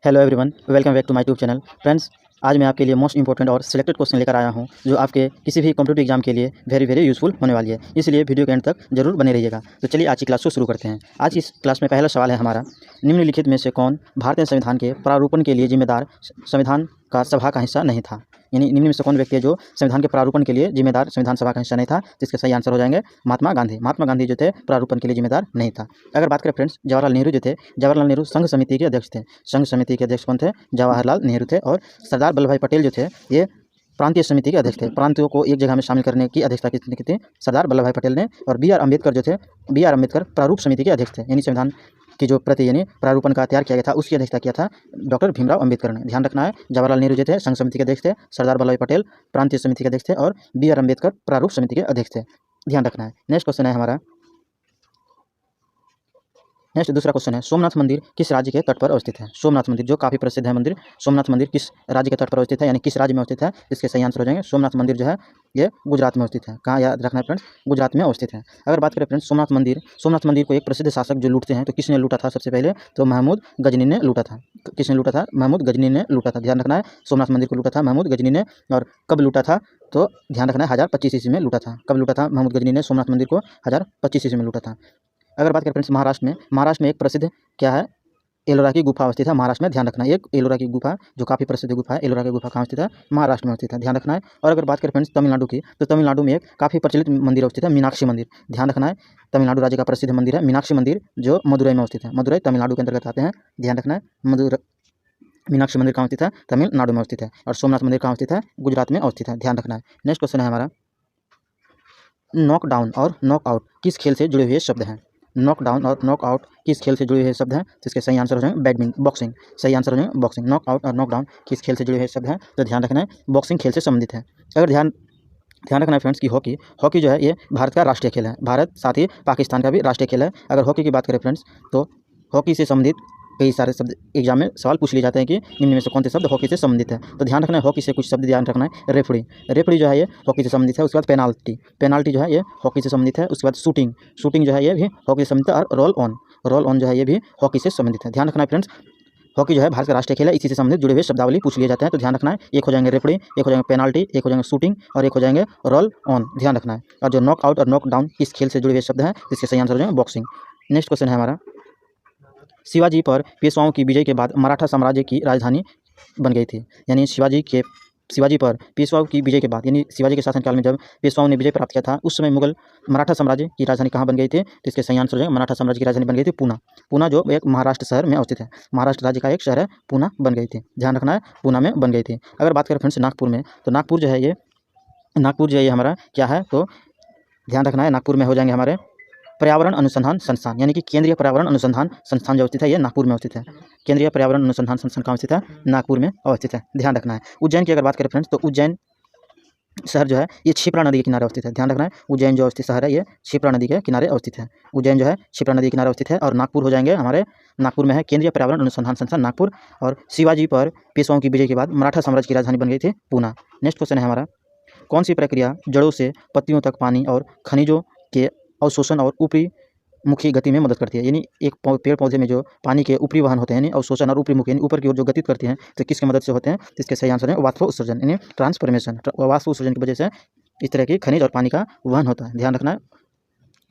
Hello everyone, welcome back to my YouTube channel. Friends, आज मैं आपके लिए मोस्ट इंपॉर्टेंट और सिलेक्टेड क्वेश्चन लेकर आया हूं जो आपके किसी भी कॉम्पिटिटिव एग्जाम के लिए वेरी यूज़फुल होने वाली है। इसलिए वीडियो के एंड तक जरूर बने रहिएगा। तो चलिए आज की क्लास को शुरू करते हैं। आज की इस क्लास में पहला सवाल है हमारा, निम्नलिखित में से कौन भारतीय संविधान के प्रारूपण के लिए जिम्मेदार संविधान का सभा का हिस्सा नहीं था। यानी निम्न में से कौन व्यक्ति है जो संविधान के प्रारूपण के लिए जिम्मेदार संविधान सभा का हिस्सा नहीं था, जिसके सही आंसर हो जाएंगे महात्मा गांधी। महात्मा गांधी जो थे प्रारूपण के लिए जिम्मेदार नहीं था। अगर बात करें फ्रेंड्स, जवाहरलाल नेहरू जो थे, जवाहरलाल नेहरू संघ समिति के अध्यक्ष थे। संघ समिति के अध्यक्ष कौन थे? जवाहरलाल नेहरू थे। और सरदार वल्लभ भाई पटेल जो थे ये प्रांतीय समिति के अध्यक्ष थे। प्रांतों को एक जगह में शामिल करने की अध्यक्षता किसने की थी? सरदार वल्लभ भाई पटेल ने। और बी आर अम्बेडकर जो थे, बी आर अम्बेडकर प्रारूप समिति के अध्यक्ष थे। यानी संविधान की जो प्रति यानी प्रारूपण का तैयार किया गया था उसकी अध्यक्षता किया था डॉक्टर भीमराव अम्बेडकर ने। ध्यान रखना है, जवाहरलाल नेहरू जो थे संघ समिति के अध्यक्ष थे, सरदार वल्लभ भाई पटेल प्रांतीय समिति के अध्यक्ष थे और बी आर अम्बेडकर प्रारूप समिति के अध्यक्ष थे। ध्यान रखना है। नेक्स्ट क्वेश्चन है हमारा, नेक्स्ट दूसरा क्वेश्चन है, सोमनाथ मंदिर किस राज्य के तट पर अवस्थित है? सोमनाथ मंदिर जो काफ़ी प्रसिद्ध है मंदिर, सोमनाथ मंदिर किस राज्य के तट पर अवस्थित है, यानी किस राज्य में अवस्थित है? इसके सही आंसर हो जाएंगे सोमनाथ मंदिर जो है ये गुजरात में अवस्थित है। कहाँ याद रखना है फ्रेंड्स? गुजरात में अवस्थित है। अगर बात करें फ्रेंड्स सोमनाथ मंदिर को एक प्रसिद्ध शासक जो लूटते हैं तो किसने लूटा था सबसे पहले? तो महमूद गजनी ने लूटा था। किसने लूटा था? महमूद गजनी ने लूटा था। ध्यान रखना है, सोमनाथ मंदिर को लूटा था महमूद गजनी ने। और कब लूटा था? तो ध्यान रखना है 1025 ईस्वी में लूटा था। कब लूटा था महमूद गजनी ने सोमनाथ मंदिर को? 1025 ईस्वी में लूटा था। अगर बात करें फ्रेंड्स महाराष्ट्र में एक प्रसिद्ध क्या है? एलोरा की गुफा अवस्थित है महाराष्ट्र में। ध्यान रखना है, एक एलोरा की गुफा जो काफ़ी प्रसिद्ध गुफा है, एलोरा की गुफा कहाँ स्थित है? महाराष्ट्र में स्थित है। ध्यान रखना है। और अगर बात करें फ्रेंड्स तमिलनाडु की, तो तमिलनाडु में एक काफ़ी प्रचलित मंदिर अवस्थित है, मीनाक्षी मंदिर। ध्यान रखना है, तमिलनाडु राज्य का प्रसिद्ध मंदिर है मीनाक्षी मंदिर जो मदुरई में अवस्थित है। मदुरई तमिलनाडु के अंतर्गत आते हैं। ध्यान रखना है, मीनाक्षी मंदिर कहाँ स्थित है? तमिलनाडु में अवस्थित है। और सोमनाथ मंदिर कहाँ स्थित है? गुजरात में अवस्थित है। ध्यान रखना है। नेक्स्ट क्वेश्चन है हमारा, नॉकडाउन और नॉकआउट किस खेल से जुड़े हुए शब्द हैं? नॉकडाउन और नॉकआउट किस खेल से जुड़े हुए शब्द हैं? तो इसके सही आंसर हो जाएंगे बॉक्सिंग। सही आंसर हो जाएंगे बॉक्सिंग। नॉकआउट और नॉकडाउन किस खेल से जुड़े हुए शब्द हैं? तो ध्यान रखना है बॉक्सिंग खेल से संबंधित है। अगर ध्यान रखना है फ्रेंड्स की हॉकी जो है ये भारत का राष्ट्रीय खेल है। भारत साथ ही पाकिस्तान का भी राष्ट्रीय खेल है। अगर हॉकी की बात करें फ्रेंड्स तो हॉकी से संबंधित कई सारे शब्द एग्जाम में सवाल पूछ लिए जाते हैं कि निम्न में से कौन से शब्द हॉकी से संबंधित है। तो ध्यान रखना है हॉकी से कुछ शब्द ध्यान रखना है। रेफरी जो है ये हॉकी से संबंधित है। उसके बाद पेनाल्टी जो है ये हॉकी से संबंधित है। उसके बाद शूटिंग जो है ये भी हॉकी से संबंधित है। और रोल ऑन जो है ये भी हॉकी से संबंधित है। ध्यान रखना है फ्रेंड्स, हॉकी जो है भारत का राष्ट्रीय खेल है, इसी से संबंधित जुड़े हुए शब्दावली पूछ लिए जाते हैं। तो ध्यान रखना है, एक हो जाएंगे रेफरी, एक हो जाएंगे पेनाल्टी, एक हो जाएंगे शूटिंग और एक हो जाएंगे रोल ऑन। ध्यान रखना है। और जो नॉकआउट और नॉकडाउन किस खेल से जुड़े हुए शब्द हैं, इसके सही आंसर हो जाएंगे बॉक्सिंग। नेक्स्ट क्वेश्चन है हमारा, शिवाजी पर पेशवाओं की विजय के बाद मराठा साम्राज्य की राजधानी बन गई थी। यानी शिवाजी पर पेशवाओं की विजय के बाद, यानी शिवाजी के शासनकाल में जब पेशवाओं ने विजय प्राप्त किया था उस समय मराठा साम्राज्य की राजधानी कहाँ बन गई थी? तो इसके सही आंसर हो जाएगा मराठा साम्राज्य की राजधानी बन गई थी पूना जो एक महाराष्ट्र शहर में अवस्थित है। महाराष्ट्र राज्य का एक शहर है, पूना बन गई थी। ध्यान रखना है, पूना में बन गई थी। अगर बात करें फ्रेंड्स नागपुर में, तो नागपुर जो है ये हमारा क्या है? तो ध्यान रखना है, नागपुर में हो जाएंगे हमारे पर्यावरण अनुसंधान संस्थान, यानी कि केंद्रीय पर्यावरण अनुसंधान संस्थान जो अवस्थित है ये नागपुर में अवस्थित है। केंद्रीय पर्यावरण अनुसंधान संस्थान कहाँ अवस्थित है? नागपुर में अवस्थित है। ध्यान रखना है। उज्जैन की अगर बात करें फ्रेंड्स तो उज्जैन शहर जो है ये क्षिप्रा नदी के किनारे अवस्थित है। ध्यान रखना है, उज्जैन जो अवस्थित शहर है ये क्षिप्रा नदी के किनारे अवस्थित है। उज्जैन जो है क्षिप्रा नदी के किनारे अवस्थित है। और नागपुर हो जाएंगे हमारे, नागपुर में है केंद्रीय पर्यावरण अनुसंधान संस्थान नागपुर। और शिवाजी पर पेशवाओं की विजय के बाद मराठा साम्राज्य की राजधानी बन गई थी पूना। नेक्स्ट क्वेश्चन है हमारा, कौन सी प्रक्रिया जड़ों से पत्तियों तक पानी और खनिजों के अवशोषण और ऊपरी मुखी गति में मदद करती है? यानी एक पेड़ पौधे में जो पानी के ऊपरी वहन होते हैं यानी अवशोषण और ऊपरी मुखी यानी ऊपर की ओर जो गतित करते हैं, तो किसकी मदद से होते हैं? तो इसके सही आंसर है वाष्प उत्सर्जन, यानी ट्रांसफॉर्मेशन। वाष्प उत्सर्जन की वजह से इस तरह की खनिज और पानी का वहन होता है। ध्यान रखना है,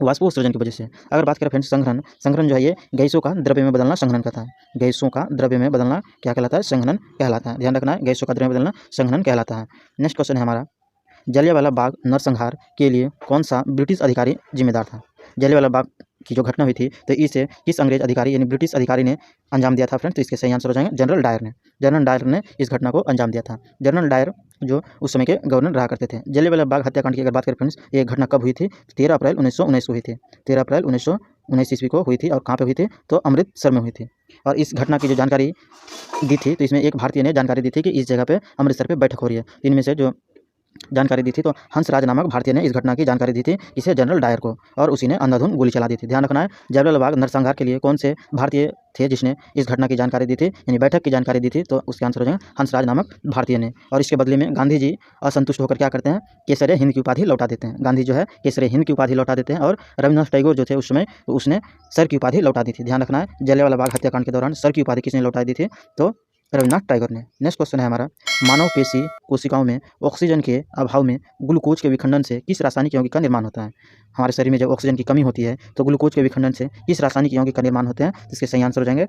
वाष्प उत्सर्जन की वजह से। अगर बात करें फ्रेंड्स संघनन जो है ये गैसों का द्रव्य में बदलना संघनन कहता है। गैसों का द्रव्य में बदलना क्या कहलाता है? संघनन कहलाता है। ध्यान रखना है, गैसों का द्रव्य में बदलना संघनन कहलाता है। नेक्स्ट क्वेश्चन है हमारा, जलियांवाला बाग नरसंहार के लिए कौन सा ब्रिटिश अधिकारी जिम्मेदार था? जलियांवाला बाग की जो घटना हुई थी तो इसे किस अंग्रेज अधिकारी यानी ब्रिटिश अधिकारी ने अंजाम दिया था फ्रेंड्स? तो इसके सही आंसर हो जाएंगे जनरल डायर ने इस घटना को अंजाम दिया था। जनरल डायर जो उस समय के गवर्नर रहा करते थे। जलियांवाला बाग हत्याकांड की अगर बात करें फ्रेंड्स, ये घटना कब हुई थी? 13 अप्रैल 1919 को हुई थी। 13 अप्रैल 1919 ईस्वी को हुई थी। और कहाँ पे हुई थी? तो अमृतसर में हुई थी। और इस घटना की जो जानकारी दी थी तो इसमें एक भारतीय ने जानकारी दी थी कि इस जगह पे अमृतसर पे बैठक हो रही है। इनमें से जो जानकारी दी थी तो हंसराज नामक भारतीय ने इस घटना की जानकारी दी थी इसे जनरल डायर को, और उसी ने अंधाधुंध गोली चला दी थी। ध्यान रखना है, जलियांवाला बाग नरसंहार के लिए कौन से भारतीय थे जिसने इस घटना की जानकारी दी थी यानी बैठक की जानकारी दी थी? तो उसके आंसर हो जाएंगे हंसराज नामक भारतीय ने। और इसके बदले में गांधी जी असंतुष्ट होकर क्या करते हैं? केसर हिंद की उपाधि लौटा देते हैं। गांधी जो है केसर हिंद की उपाधि लौटा देते हैं। और रविन्द्रनाथ टैगोर जो थे उस समय उसने सर की उपाधि लौटा दी थी। ध्यान रखना है, जलियांवाला बाग हत्याकांड के दौरान सर की उपाधि किसने लौटा दी थी? तो रविन्द्रनाथ टैगोर ने। नेक्स्ट क्वेश्चन है हमारा, मानव पेशी कोशिकाओं में ऑक्सीजन के अभाव में ग्लूकोज के विखंडन से किस रासायनिक यौगिक का निर्माण होता है? हमारे शरीर में जब ऑक्सीजन की कमी होती है तो ग्लूकोज के विखंडन से किस रासायनिक यौगिक का निर्माण होते हैं? इसके सही आंसर हो जाएंगे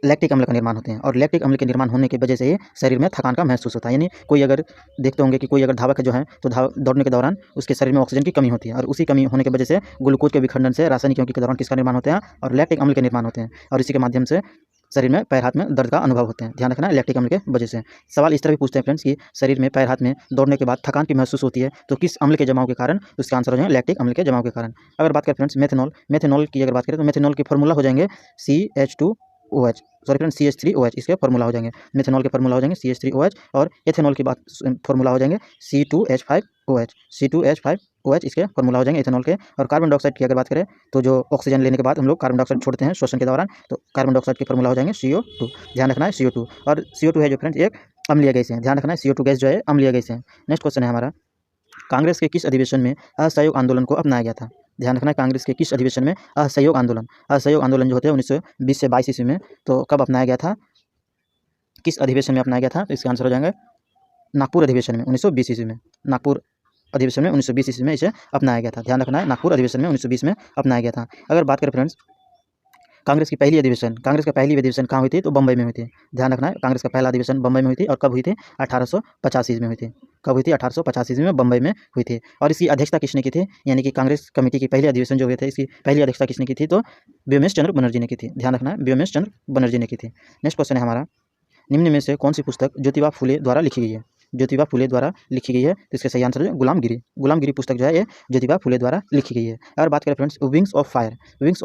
लैक्टिक अम्ल का निर्माण होते हैं। और लैक्टिक अम्ल के निर्माण होने की वजह से ही शरीर में थकान का महसूस होता है। यानी कोई अगर देखते होंगे कि कोई अगर धावक जो है तो दौड़ने के दौरान उसके शरीर में ऑक्सीजन की कमी होती है, और उसी कमी होने की वजह से ग्लूकोज के विखंडन से रासायनिक यौगिक के दौरान किसका निर्माण होते हैं? और लैक्टिक अम्ल के निर्माण होते हैं, और इसी के माध्यम से शरीर में पैर हाथ में दर्द का अनुभव होते हैं। ध्यान रखना है लैक्टिक अम्ल के वजह से। सवाल इस तरह भी पूछते हैं फ्रेंड्स कि शरीर में पैर हाथ में दौड़ने के बाद थकान की महसूस होती है तो किस अम्ल के जमाव के कारण? उसका आंसर हो जाएंगे लैक्टिक अम्ल के जमाव के कारण। अगर बात करें फ्रेंड्स मेथनॉल की अगर बात करें तो मेथनॉल के फॉर्मूला हो जाएंगे CH2OH, सॉरी फ्रेंड्स CH3OH, इसके फॉर्मूला हो जाएंगे। मेथनॉल के फॉर्मूला हो जाएंगे CH3OH, और एथेनॉल की बात फॉर्मूला हो जाएंगे C2H5OH, इसके फॉर्मूला हो जाएंगे एथेनॉल के। और कार्बन डाइऑक्साइड की अगर बात करें तो जो ऑक्सीजन लेने के बाद हम लोग कार्बन डाइऑक्साइड छोड़ते हैं श्वसन के दौरान, तो कार्बन डाइऑक्साइड के फॉर्मूला हो जाएंगे CO2। ध्यान रखना है CO2, और CO2 है जो फ्रेंड्स एक अम्लीय गैस है। ध्यान रखना है CO2 गैस जो है अम्लीय गैस है। नेक्स्ट क्वेश्चन है हमारा, कांग्रेस के किस अधिवेशन में असहयोग आंदोलन को अपनाया गया था? ध्यान रखना है कांग्रेस के किस अधिवेशन में असहयोग आंदोलन जो होते हैं 1920 से 22 ईस्वी में, तो कब अपनाया गया था? किस अधिवेशन में अपनाया गया था? तो इसका आंसर हो जाएगा नागपुर अधिवेशन में 1920 ईस्वी में। नागपुर अधिवेशन में 1920 ईस्वी में इसे अपनाया गया था। ध्यान रखना है नागपुर अधिवेशन में 1920 में अपनाया गया था। अगर बात करें फ्रेंड्स कांग्रेस का पहली अधिवेशन कहाँ हुई थी? तो बम्बई में हुई थी। ध्यान रखना है कांग्रेस का पहला अधिवेशन बम्बई में हुई थी, और कब हुई थी? 1850 ईस्वी में हुई थी। कब हुई थी? 1850 ईस्वी में बम्बई में हुई थी। और इसकी अध्यक्षता किसने की थी? यानी कि कांग्रेस कमेटी की पहली अधिवेशन जो हुए थे इसकी पहली अध्यक्षता किसने की थी? तो व्योमेश चंद्र बनर्जी ने की थी। ध्यान रखना है व्योमेश चंद्र बनर्जी ने की थी। नेक्स्ट क्वेश्चन है हमारा, निम्न में से कौन सी पुस्तक ज्योतिबा फुले द्वारा लिखी गई है? ज्योतिबा फुले द्वारा लिखी गई है तो इसका सही आंसर है गुलामगिरी पुस्तक जो है ये ज्योतिबा फुले द्वारा लिखी गई है। अगर बात करें फ्रेंड्स विंग्स ऑफ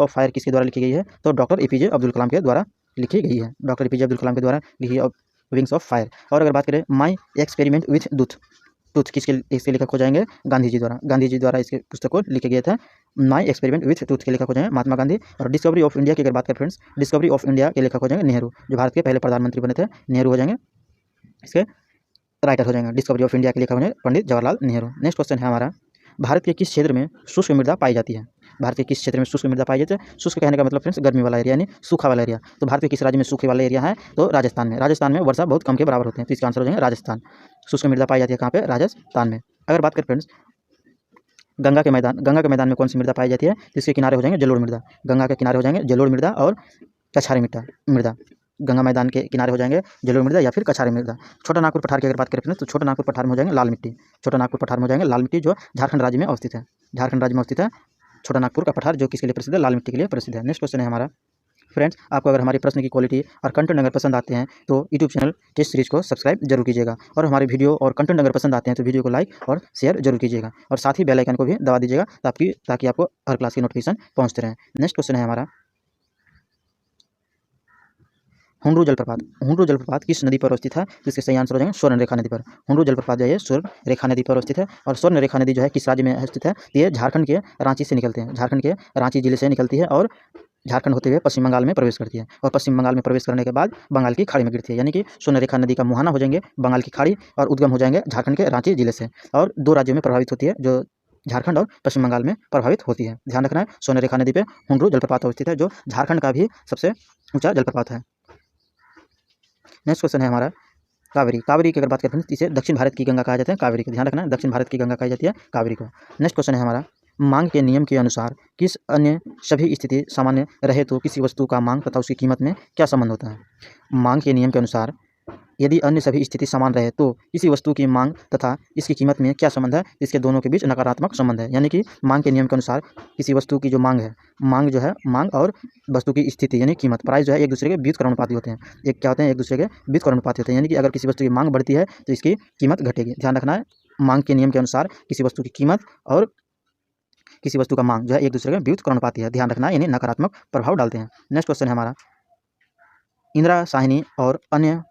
फायर किसके द्वारा लिखी गई है? तो डॉक्टर APJ अब्दुल कलाम के द्वारा लिखी गई है। डॉक्टर APJ अब्दुल कलाम के द्वारा लिखी है विंग्स ऑफ फायर। और अगर बात करें माई एक्सपेरिमेंट विथ टूथ इसके लेखक हो जाएंगे गांधी जी द्वारा इसके पुस्तक को लिखे गए थे। माई एक्सपेरिमेंट विथ टूथ के लेखक हो जाएंगे महात्मा गांधी। और डिस्कवरी ऑफ इंडिया की अगर बात करें फ्रेंड्स, डिस्कवरी ऑफ इंडिया के लेखक हो जाएंगे नेहरू, जो भारत के पहले प्रधानमंत्री बने थे, नेहरू हो जाएंगे इसके राइटर हो जाएंगे। डिस्कवरी ऑफ इंडिया के लेखक हो जाएंगे पंडित जवाहरलाल नेहरू। नेक्स्ट क्वेश्चन है हमारा, भारत के किस क्षेत्र में शुष्क मृदा पाई जाती है? भारत के किस क्षेत्र में शुष्क मृदा पाई जाती है? शुष्क कहने का मतलब फ्रेंड्स गर्मी वाला एरिया यानी सूखा वाला एरिया। तो भारत के किस राज्य में सूखे वाला एरिया है? तो राजस्थान में वर्षा बहुत कम के बराबर होते हैं, तो इसका आंसर हो जाएगा राजस्थान। शुष्क मृदा पाई जाती है कहाँ पे? राजस्थान में। अगर बात करें फ्रेंड्स गंगा के मैदान में कौन सी मृदा पाई जाती है? तो इसके किनारे हो जाएंगे जलोढ़ मृदा। गंगा के किनारे हो जाएंगे जलोढ़ मृदा और कछारी मृदा। गंगा मैदान के किनारे हो जाएंगे जलोढ़ मृदा या फिर कछारी मृदा। छोटा नागपुर पठार की अगर बात करें फ्रेंड्स तो छोटा नागपुर पठार में हो जाएंगे लाल मिट्टी। छोटा नागपुर पठार में हो जाएंगे लाल मिट्टी जो झारखंड राज्य में अवस्थित है। छोटा नागपुर का पठार जो किसके लिए प्रसिद्ध है? लाल मिट्टी के लिए प्रसिद्ध है। नेक्स्ट क्वेश्चन है हमारा, फ्रेंड्स आपको अगर हमारे प्रश्न की क्वालिटी और कंटेंट अगर पसंद आते हैं तो यूट्यूब चैनल टेस्ट सीरीज को सब्सक्राइब जरूर कीजिएगा, और हमारे वीडियो और कंटेंट अगर पसंद आते हैं तो वीडियो को लाइक और शेयर जरूर कीजिएगा, और साथ ही बेल आइकन को भी दबा दीजिएगा ताकि आपको हर क्लास की नोटिफिकेशन पहुंचते रहें। नेक्स्ट क्वेश्चन है हमारा, हुंडरू जलप्रपात किस नदी पर अवस्थित है? जिसके सही आंसर हो जाएंगे स्वर्ण रेखा नदी पर। हुंडरू जलप्रपात जो है स्वर्ण रेखा नदी पर अवस्थित है। और स्वर्ण रेखा नदी जो है किस राज्य में स्थित है? ये झारखंड के रांची से निकलते हैं, झारखंड के रांची जिले से निकलती है और झारखंड होते हुए पश्चिम बंगाल में प्रवेश करती है, और पश्चिम बंगाल में प्रवेश करने के बाद बंगाल की खाड़ी में गिरती है। यानी कि स्वर्ण रेखा नदी का मुहाना हो जाएंगे बंगाल की खाड़ी, और उद्गम हो जाएंगे झारखंड के रांची जिले से, और दो राज्यों में प्रभावित होती है जो झारखंड और पश्चिम बंगाल में प्रभावित होती है। ध्यान रखना है स्वर्ण रेखा नदी पे हुंडरू जलप्रपात अवस्थित है जो झारखंड का भी सबसे ऊंचा जलप्रपात है। नेक्स्ट क्वेश्चन है हमारा, कावेरी की अगर बात करें इसे दक्षिण भारत की गंगा कहा जाता है कावेरी को। ध्यान रखना है दक्षिण भारत की गंगा कही जाती है कावेरी को। नेक्स्ट क्वेश्चन है हमारा, मांग के नियम के अनुसार किस अन्य सभी स्थिति सामान्य रहे तो किसी वस्तु का मांग तथा उसकी कीमत में क्या संबंध होता है? मांग के नियम के अनुसार यदि अन्य सभी स्थिति समान रहे तो किसी वस्तु की मांग तथा इसकी कीमत में क्या संबंध है? इसके दोनों के बीच नकारात्मक संबंध है। यानी कि मांग के नियम के अनुसार किसी वस्तु की जो मांग और वस्तु की स्थिति यानी कीमत, प्राइस जो है एक दूसरे के व्युत्क्रमानुपाती होते हैं। एक दूसरे के व्युत्क्रमानुपाती होते हैं, यानी कि अगर किसी वस्तु की मांग बढ़ती है तो इसकी कीमत घटेगी। ध्यान रखना है मांग के नियम के अनुसार किसी वस्तु की कीमत और किसी वस्तु का मांग जो है एक दूसरे के व्युत्क्रमानुपाती है। ध्यान रखना है यानी नकारात्मक प्रभाव डालते हैं। नेक्स्ट क्वेश्चन है हमारा, इंदिरा साहनी और अन्य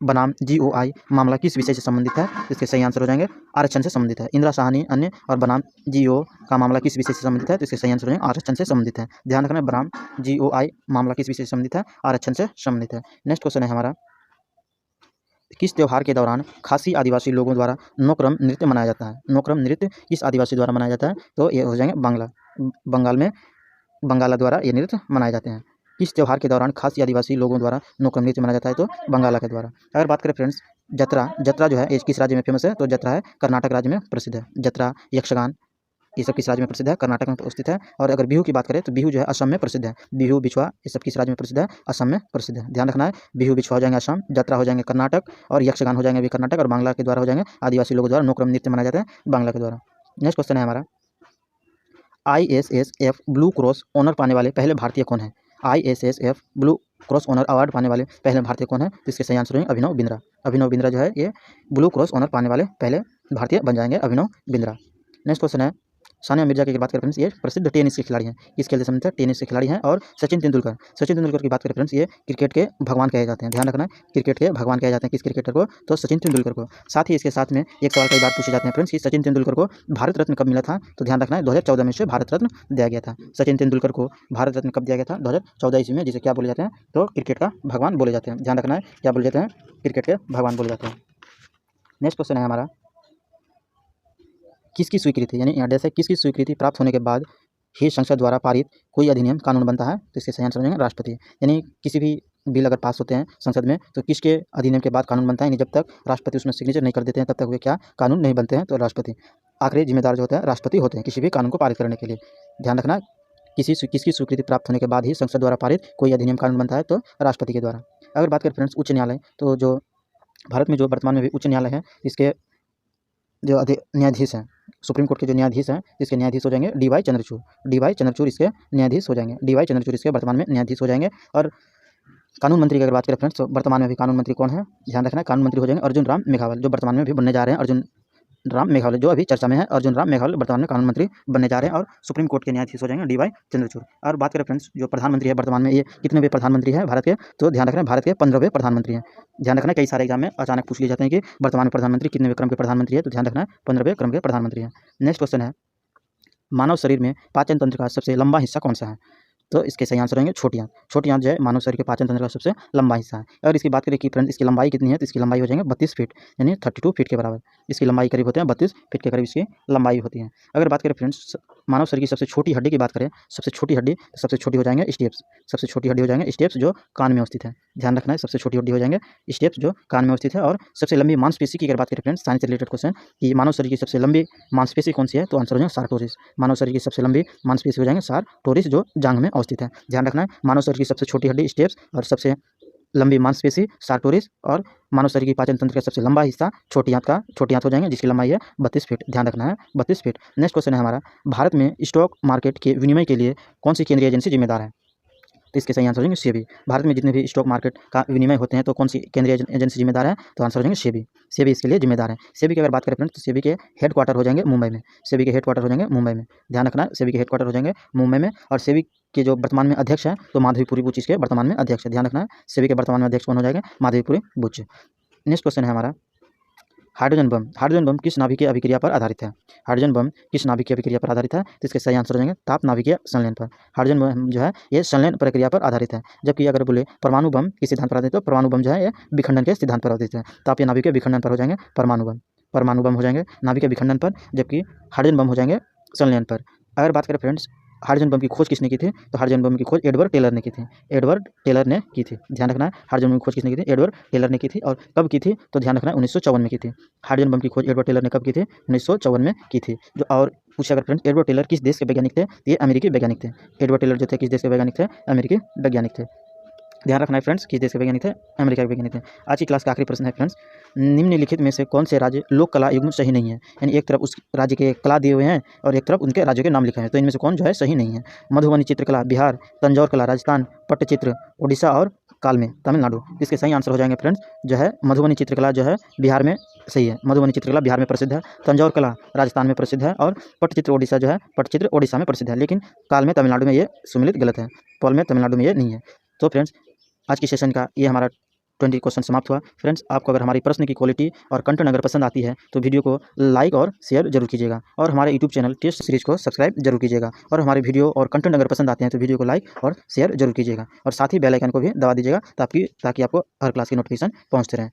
बनाम GOI मामला किस विषय से संबंधित है? इसके सही आंसर हो जाएंगे आरक्षण से संबंधित है। इंदिरा साहनी अन्य और बनाम GO का मामला किस विषय से संबंधित है? तो इसके सही आंसर हो जाएंगे आरक्षण से संबंधित है। ध्यान रखना बनाम GOI मामला किस विषय से संबंधित है? आरक्षण से संबंधित है। नेक्स्ट क्वेश्चन है हमारा, किस त्यौहार के दौरान खासी आदिवासी लोगों द्वारा नोक्रम नृत्य मनाया जाता है? नोक्रम नृत्य किस आदिवासी द्वारा मनाया जाता है? तो ये हो जाएंगे बंगाल में बंगाला द्वारा ये नृत्य मनाए जाते हैं। किस त्यौहार के दौरान खासी आदिवासी लोगों द्वारा नोक्रम नृत्य मनाया जाता है? तो बंगाला के द्वारा। अगर बात करें फ्रेंड्स जत्रा जो है ये किस राज्य में फेमस है? तो जत्रा है कर्नाटक राज्य में प्रसिद्ध है। जत्रा, यक्षगान ये सब किस राज्य में प्रसिद्ध है? कर्नाटक में स्थित है। और अगर बिहू की बात करें तो बिहू जो है असम में प्रसिद्ध है। बिहू, बिछुआ ये सब किस राज्य में प्रसिद्ध है? असम में प्रसिद्ध है। ध्यान रखना है, बिहू बिछुआ हो जाएंगे असम, जत्रा हो जाएंगे कर्नाटक और यक्षगान हो जाएंगे भी कर्नाटक और बांग्ला के द्वारा हो जाएंगे आदिवासी लोगों द्वारा नोक्रम नृत्य मनाया जाता है बांग्ला के द्वारा। नेक्स्ट क्वेश्चन है हमारा, ISSF ब्लू क्रॉस ऑनर पाने वाले पहले भारतीय कौन है? ISSF blue cross honour award पाने वाले पहले भारतीय कौन है? तो इसके सही आंसर होंगे अभिनव बिंद्रा। अभिनव बिंद्रा जो है ये ब्लू क्रॉस ऑनर पाने वाले पहले भारतीय बन जाएंगे, अभिनव बिंद्रा। नेक्स्ट क्वेश्चन है, सानिया मिर्जा की बात करें फ्रेंड्स ये प्रसिद्ध टेनिस के खिलाड़ी हैं। किस खेल से संबंधित है? टेनिस के खिलाड़ी हैं। और सचिन तेंदुलकर की बात करें फ्रेंड्स ये क्रिकेट के भगवान कहे जाते हैं। ध्यान रखना, क्रिकेट के भगवान कहे जाते हैं किस क्रिकेटर को? तो सचिन तेंदुलकर को। साथ ही इसके साथ में एक सवाल कई बार पूछे जाते हैं फ्रेंड्स कि सचिन तेंदुलकर को भारत रत्न कब मिला था? तो ध्यान रखना है 2014 में इसे भारत रत्न दिया गया था। सचिन तेंदुलकर को भारत रत्न कब दिया गया था? 2014 ईस्वी में, जिसे क्या बोले जाते हैं? तो क्रिकेट का भगवान बोले जाते हैं। ध्यान रखना है क्या बोले जाते हैं? क्रिकेट के भगवान बोले जाते हैं। नेक्स्ट क्वेश्चन है हमारा, किसकी स्वीकृति यानी यहाँ जैसे किसकी स्वीकृति प्राप्त होने के बाद ही संसद द्वारा पारित कोई अधिनियम कानून बनता है? तो इसके सही आंसर हो जाएंगे राष्ट्रपति। यानी किसी भी बिल अगर पास होते हैं संसद में तो किसके अधिनियम के बाद कानून बनता है? यानी जब तक राष्ट्रपति उसमें सिग्नेचर नहीं कर देते हैं तब तक वे क्या कानून नहीं बनते हैं। तो राष्ट्रपति आखिरी जिम्मेदार जो होते हैं राष्ट्रपति होते हैं किसी भी कानून को पारित करने के लिए। ध्यान रखना, किसकी स्वीकृति प्राप्त होने के बाद ही संसद द्वारा पारित कोई अधिनियम कानून बनता है? तो राष्ट्रपति के द्वारा। अगर बात करें फ्रेंड्स उच्च न्यायालय, तो जो भारत में जो वर्तमान में भी उच्च न्यायालय है इसके जो न्यायाधीश हैं, सुप्रीम कोर्ट के जो न्यायाधीश हैं इसके न्यायाधीश हो जाएंगे DY चंद्रचूड़। DY चंद्रचूड़ इसके न्यायाधीश हो जाएंगे। DY चंद्रचूड़ इसके वर्तमान में न्यायाधीश हो जाएंगे। और कानून मंत्री की अगर बात करें फ्रेंड्स तो वर्तमान में भी कानून मंत्री कौन है? ध्यान रखना है कानून मंत्री हो जाएंगे अर्जुन राम मेघवाल, जो वर्तमान में भी बनने जा रहे हैं। अर्जुन राम मेघवाल जो अभी चर्चा में है, अर्जुन राम मेघवाल वर्तमान में कानून मंत्री बनने जा रहे हैं। और सुप्रीम कोर्ट के न्यायाधीश हो जाएंगे DY चंद्रचूड़। और बात करें फ्रेंड्स जो प्रधानमंत्री है वर्तमान में ये कितने प्रधानमंत्री हैं भारत के? तो ध्यान रखना भारत के 15वें प्रधानमंत्री हैं। ध्यान रखना कई सारे एग्जाम में अचानक पूछ लिए जाते हैं कि वर्तमान में प्रधानमंत्री कितने क्रम के प्रधानमंत्री है? तो ध्यान रखना 15वें क्रम के प्रधानमंत्री हैं। नेक्स्ट क्वेश्चन है, मानव शरीर में पाचन तंत्र का सबसे लंबा हिस्सा कौन सा है? तो इसके सही आंसर होंगे छोटी आंत। छोटी आंत जो है मानव शरीर के पाचन तंत्र का सबसे लंबा हिस्सा है। अगर इसकी बात करें कि फ्रेंड्स इसकी लंबाई कितनी है? तो इसकी लंबाई हो जाएंगे 32 फीट यानी 32 फीट के बराबर। इसकी लंबाई करीब होते हैं 32 फीट के करीब इसकी लंबाई होती है। अगर बात करें फ्रेंड्स मानव शरीर की सबसे छोटी हड्डी की बात करें, सबसे छोटी हड्डी तो सबसे छोटी हो जाएंगे स्टेप्स। सबसे छोटी हड्डी हो जाएंगे स्टेप्स जो कान में अवस्थित है। ध्यान रखना है सबसे छोटी हड्डी हो जाएंगे स्टेप्स जो कान में अवस्थित है। और सबसे लंबी मांसपेशी की अगर बात करें फ्रेंड्स साइंस से रिलेटेड क्वेश्चन कि मानव शरीर की सबसे लंबी मांसपेशी कौन सी है? तो आंसर हो जाएगा सार्टोरिस। मानव शरीर की सबसे लंबी मांसपेशी हो जाएंगे सार्टोरिस जो जांघ में अवस्थित है। ध्यान रखना है मानव शरीर की सबसे छोटी हड्डी स्टेप्स और सबसे लंबी मांसपेशी सार्टोरिस और मानव शरीर की पाचन तंत्र का सबसे लंबा हिस्सा छोटी आंत हो जाएंगे जिसकी लंबाई है 32 फीट। ध्यान रखना है 32 फीट। नेक्स्ट क्वेश्चन है हमारा, भारत में स्टॉक मार्केट के विनिमय के लिए कौन सी केंद्रीय एजेंसी जिम्मेदार है? तो इसके सही आंसर हो जाएंगे सेबी। भारत में जितने भी स्टॉक मार्केट का विनिमय होते हैं तो कौन सी केंद्रीय एजेंसी जिम्मेदार है? तो आंसर हो जाएंगे सेबी। सेबी इसके लिए जिम्मेदार है। सेबी की अगर बात करें फ्रेंड्स तो सेबी के हेडक्वार्टर हो जाएंगे मुंबई में। सेबी के हेडक्वार्टर हो जाएंगे मुंबई में। ध्यान रखना सेबी के हेडक्वार्टर हो जाएंगे मुंबई में। और सेबी के जो वर्तमान में अध्यक्ष हैं तो माधवीपुरी बुच इसके वर्तमान में अध्यक्ष है। ध्यान रखना है सेबी के वर्तमान में अध्यक्ष कौन हो जाएंगे? माधवीपुरी बुच। नेक्स्ट क्वेश्चन है हमारा, हाइड्रोजन बम किस नाभिकीय अभिक्रिया पर आधारित है? हाइड्रोजन बम किस नाभिकीय अभिक्रिया पर आधारित है? तो इसके सही आंसर हो जाएंगे ताप नाभिकीय संलयन पर। हाइड्रोजन बम जो है ये संलयन प्रक्रिया पर आधारित है। जबकि अगर बोले परमाणु बम किस सिद्धांत पर आधारित है? तो परमाणु बम जो है ये विखंडन के सिद्धांत पर आधारित है। तापीय नाभिकीय विखंडन पर हो जाएंगे परमाणु बम हो जाएंगे नाभिकीय विखंडन पर, जबकि हाइड्रोजन बम हो जाएंगे संलयन पर। अगर बात करें फ्रेंड्स हाइड्रोजन बम की खोज किसने की थी? तो हाइड्रोजन बम की खोज एडवर्ड टेलर ने की थी। एडवर्ड टेलर ने की थी। ध्यान रखना है हाइड्रोजन बम की खोज किसने की थी? एडवर्ड टेलर ने की थी। और कब की थी? तो ध्यान रखना है 1954 में की थी। हाइड्रोजन बम की खोज एडवर्ड टेलर ने कब की थी? 1954 में की थी। जो और पूछा अगर फ्रेंड्स एडवर्ड टेलर किस देश के वैज्ञानिक थे? ये अमेरिकी वैज्ञानिक थे। एडवर्ड टेलर जो थे किस देश के वैज्ञानिक थे? अमेरिकी वैज्ञानिक थे। ध्यान रखना है फ्रेंड्स किस देश के वैज्ञानिक थे? अमेरिका के वैज्ञानिक थे। आज की क्लास का आखिरी प्रश्न है फ्रेंड्स, निम्नलिखित में से कौन से राज्य लोक कला युग्म सही नहीं है? यानी एक तरफ उस राज्य के कला दिए हुए हैं और एक तरफ उनके राज्यों के नाम लिखे हैं, तो इनमें से कौन जो है सही नहीं है? मधुबनी चित्रकला बिहार, तंजौर कला राजस्थान, पट्टचित्र उड़ीसा और कालमे तमिलनाडु। इसके सही आंसर हो जाएंगे फ्रेंड्स जो है मधुबनी चित्रकला जो है बिहार में सही है। मधुबनी चित्रकला बिहार में प्रसिद्ध है, तंजौर कला राजस्थान में प्रसिद्ध है और पट्टचित्र उड़ीसा जो है पट्टचित्र उड़ीसा में प्रसिद्ध है। लेकिन काल में तमिलनाडु में ये सुमिलित गलत है, पौल में तमिलनाडु में ये नहीं है। तो फ्रेंड्स आज की सेशन का ये हमारा 20 क्वेश्चन समाप्त हुआ। फ्रेंड्स आपको अगर हमारी प्रश्न की क्वालिटी और कंटेंट अगर पसंद आती है तो वीडियो को लाइक और शेयर जरूर कीजिएगा और हमारे यूट्यूब चैनल टेस्ट सीरीज को सब्सक्राइब जरूर कीजिएगा। और हमारे वीडियो और कंटेंट अगर पसंद आते हैं तो वीडियो को लाइक और शेयर जरूर कीजिएगा और साथ ही बेल आइकन को भी दबा दीजिएगा ताकि आपको हर क्लास की नोटिफिकेशन पहुँचते रहें।